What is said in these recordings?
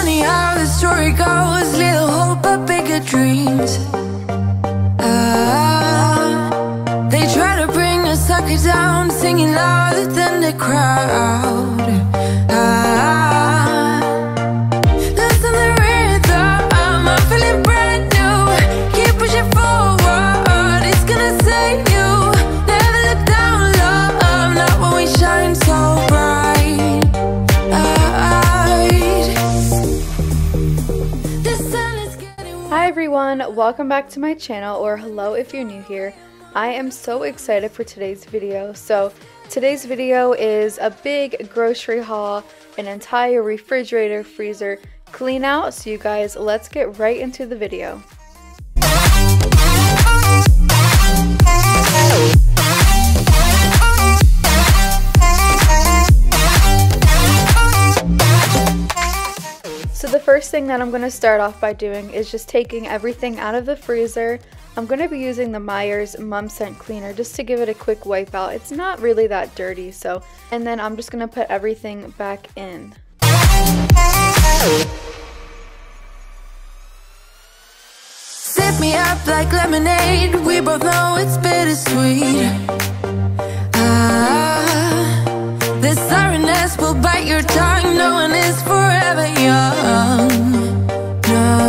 funny how the story goes, little hope but bigger dreams. They try to bring a sucker down, singing louder than the crowd. Listen the rhythm, I'm feeling brand new. Keep pushing forward, it's gonna save you. Never look down, love, not when we shine so bright. The sun is getting warm. Hi everyone, welcome back to my channel, or hello if you're new here. I am so excited for today's video. So today's video is a big grocery haul, an entire refrigerator, freezer clean out. So you guys, let's get right into the video. So the first thing that I'm going to start off by doing is just taking everything out of the freezer. I'm going to be using the Meyers Mum Scent Cleaner just to give it a quick wipe out. It's not really that dirty, and then I'm just going to put everything back in. Sip me up like lemonade, we both know it's bittersweet. The sorrowness will bite your tongue, no one is forever young. No.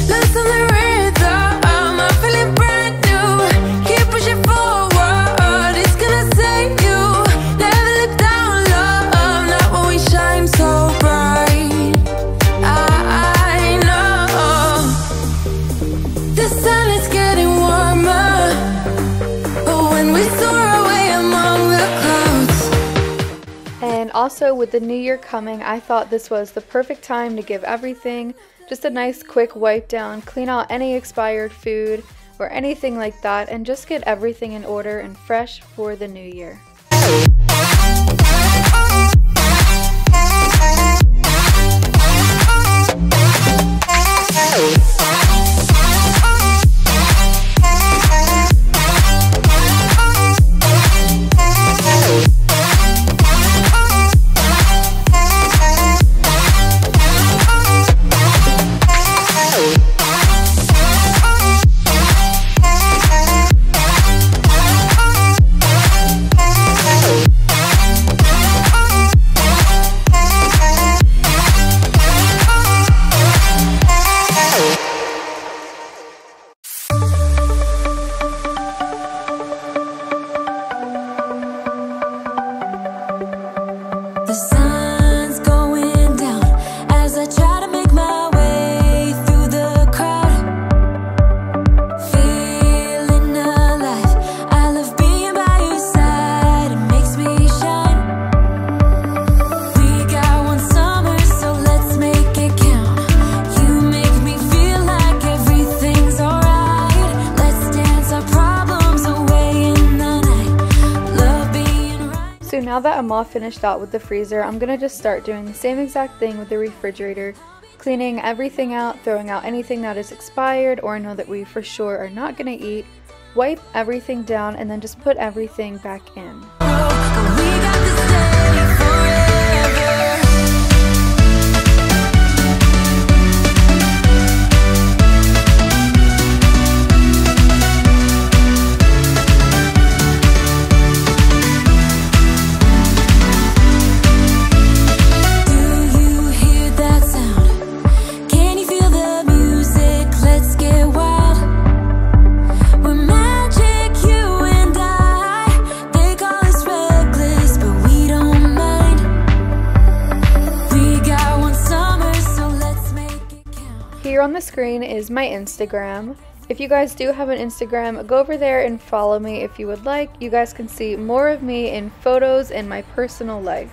Listen the rhythm, I'm feeling brand new. Keep pushing forward, it's gonna save you. Never look down, love, not when we shine so bright. I know the sun is getting warmer, but when we soar away among the clouds. And also with the new year coming, I thought this was the perfect time to give everything just a nice quick wipe down, clean out any expired food or anything like that, and just get everything in order and fresh for the new year. The sun's going down as I try to make my way through the crowd. Feeling alive, I love being by your side, it makes me shine. We got one summer, so let's make it count. You make me feel like everything's alright. Let's dance our problems away in the night. Love being right. So now that I'm all finished out with the freezer, I'm going to just start doing the same exact thing with the refrigerator, cleaning everything out, throwing out anything that is expired or I know that we for sure are not going to eat, wipe everything down, and then just put everything back in. Here on the screen is my Instagram. If you guys do have an Instagram, go over there and follow me if you would like. You guys can see more of me in photos and my personal life.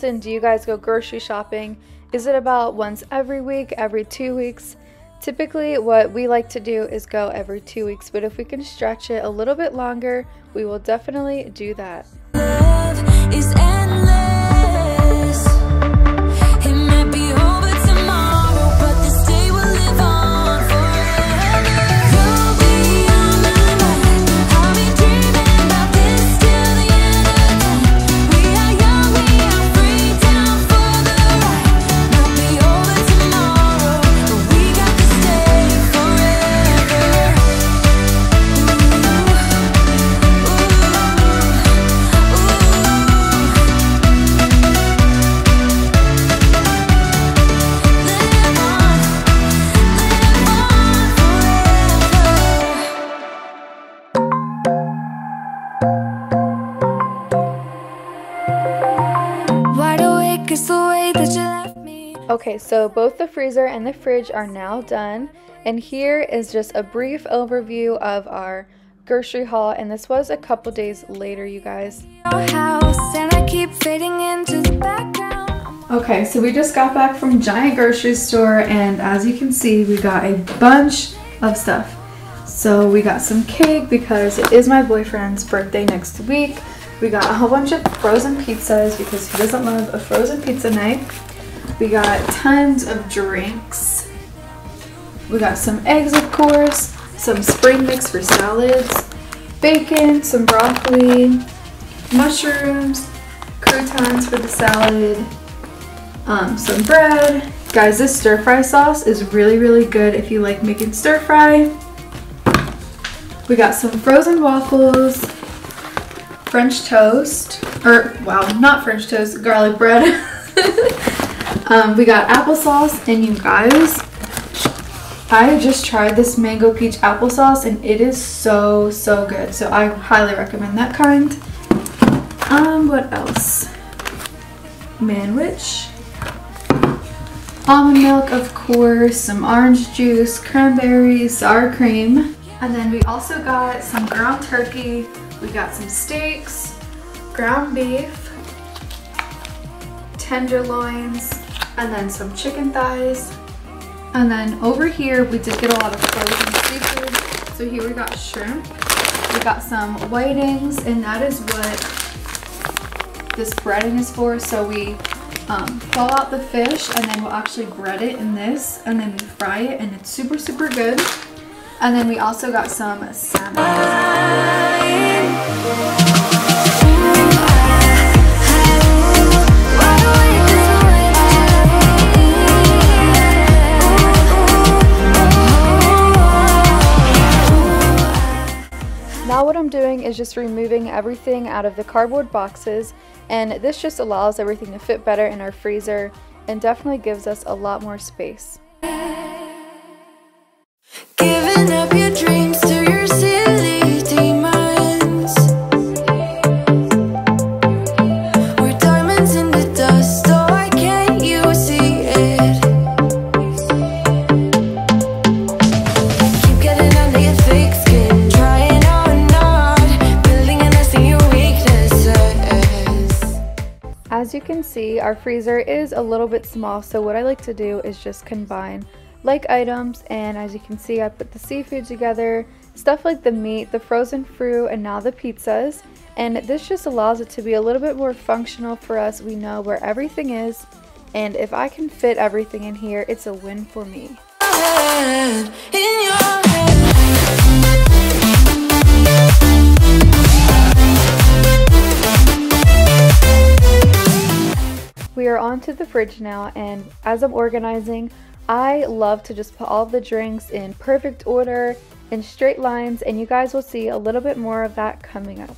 often do you guys go grocery shopping? Is it about once every week, every 2 weeks? Typically, what we like to do is go every 2 weeks, but if we can stretch it a little bit longer, we will definitely do that. Love is endless. It might be over tomorrow, but this day will live on forever. You'll be on my mind. I'll be dreaming about this till the end of time. We are young, we are free, down for the ride. Might be over tomorrow, but we got to stay forever. Wide awake is the way that you left me. Okay, so both the freezer and the fridge are now done, and here is just a brief overview of our grocery haul, and this was a couple days later, you guys. Your house and I keep fading into the background. Okay, so we just got back from Giant Grocery Store, and as you can see, we got a bunch of stuff. So we got some cake because it is my boyfriend's birthday next week. We got a whole bunch of frozen pizzas because he doesn't love a frozen pizza night. We got tons of drinks. We got some eggs, of course, some spring mix for salads, bacon, some broccoli, mushrooms, croutons for the salad, some bread. Guys, this stir fry sauce is really, really good if you like making stir fry. We got some frozen waffles, French toast, or wow, not French toast, garlic bread. We got applesauce, and you guys, I just tried this mango peach applesauce and it is so good. So I highly recommend that kind. What else? Manwich, almond milk, of course, some orange juice, cranberries, sour cream, and then we also got some ground turkey. We got some steaks, ground beef, tenderloins, and then some chicken thighs. And then over here, we did get a lot of frozen seafood. So here we got shrimp, we got some whitings, and that is what this breading is for. So we thaw out the fish, and then we'll actually bread it in this, and then we fry it, and it's super good. And then we also got some salmon. Now what I'm doing is just removing everything out of the cardboard boxes, and this just allows everything to fit better in our freezer and definitely gives us a lot more space. Giving up your dreams to your silly demons. We're diamonds in the dust, oh why can't you see it? Keep getting under your thick skin, trying on not building and nesting your weaknesses. As you can see, our freezer is a little bit small, so what I like to do is just combine like items, and as you can see, I put the seafood together, stuff like the meat, the frozen fruit, and now the pizzas, and this just allows it to be a little bit more functional for us. We know where everything is, and if I can fit everything in here, it's a win for me. In your We are on to the fridge now, and as I'm organizing, I love to just put all of the drinks in perfect order, in straight lines, and you guys will see a little bit more of that coming up.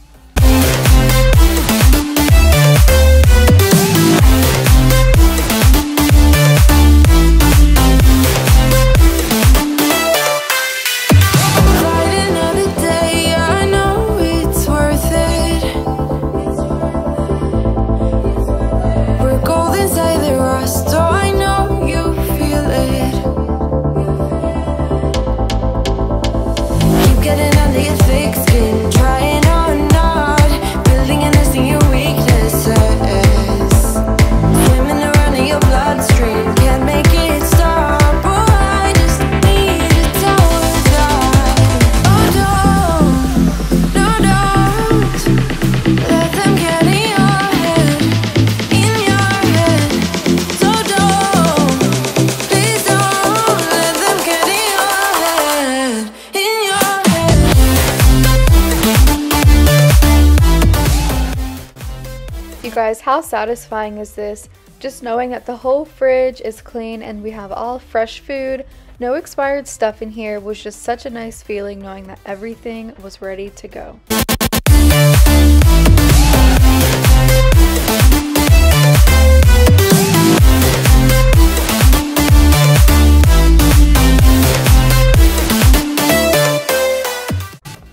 guys, how satisfying is this? Just knowing that the whole fridge is clean and we have all fresh food, no expired stuff in here, was just such a nice feeling knowing that everything was ready to go.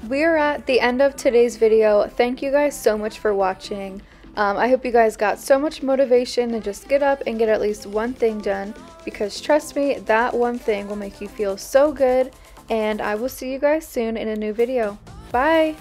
We are at the end of today's video. Thank you guys so much for watching. I hope you guys got so much motivation to just get up and get at least one thing done, because trust me, that one thing will make you feel so good, and I will see you guys soon in a new video. Bye!